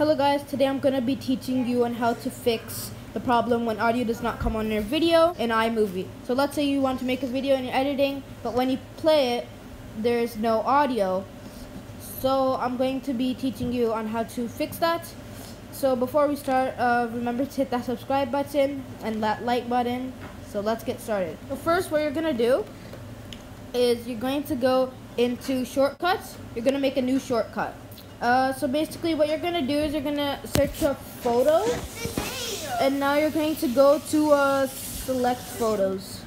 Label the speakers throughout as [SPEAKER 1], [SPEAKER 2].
[SPEAKER 1] Hello guys, today I'm going to be teaching you on how to fix the problem when audio does not come on your video in iMovie. So let's say you want to make a video and you're editing, but when you play it, there's no audio. So I'm going to be teaching you on how to fix that. So before we start, remember to hit that subscribe button and that like button. So let's get started. So first what you're going to do is you're going to go into shortcuts. You're going to make a new shortcut. So basically what you're going to do is you're going to search up photos, and now you're going to go to select photos,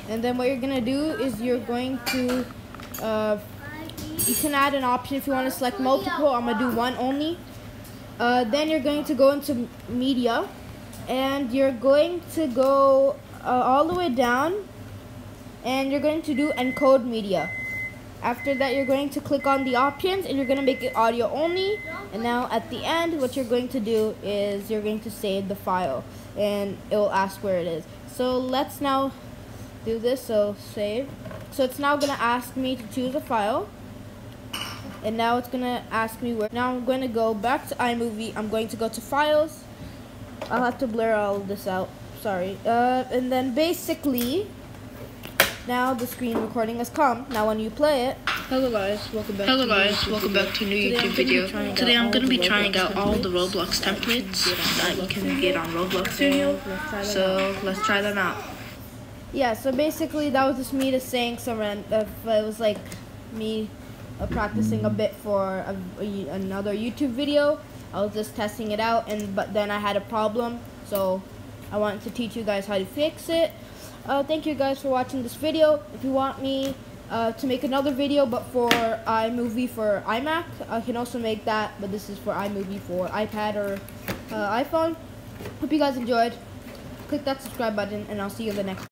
[SPEAKER 1] and then what you're going to do is you're going to you can add an option if you want to select multiple. I'm going to do one only. Then you're going to go into media, and you're going to go all the way down, and you're going to do encode media. After that, you're going to click on the options and you're going to make it audio only. And now at the end, what you're going to do is you're going to save the file and it will ask where it is. So let's now do this. So save. So it's now going to ask me to choose a file. And now it's going to ask me where. Now I'm going to go back to iMovie. I'm going to go to files. I'll have to blur all of this out. Sorry. And then basically, now the screen recording has come. Now when you play it, welcome back to a new YouTube video. Today I'm going to be trying out all the Roblox templates that you can get on Roblox Studio. So let's try them out. Yeah, so basically that was just me just saying some it was like me practicing a bit for another YouTube video. I was just testing it out, but then I had a problem, so I wanted to teach you guys how to fix it. Thank you guys for watching this video. If you want me to make another video but for iMovie for iMac, I can also make that, but this is for iMovie for iPad or iPhone. Hope you guys enjoyed. Click that subscribe button and I'll see you in the next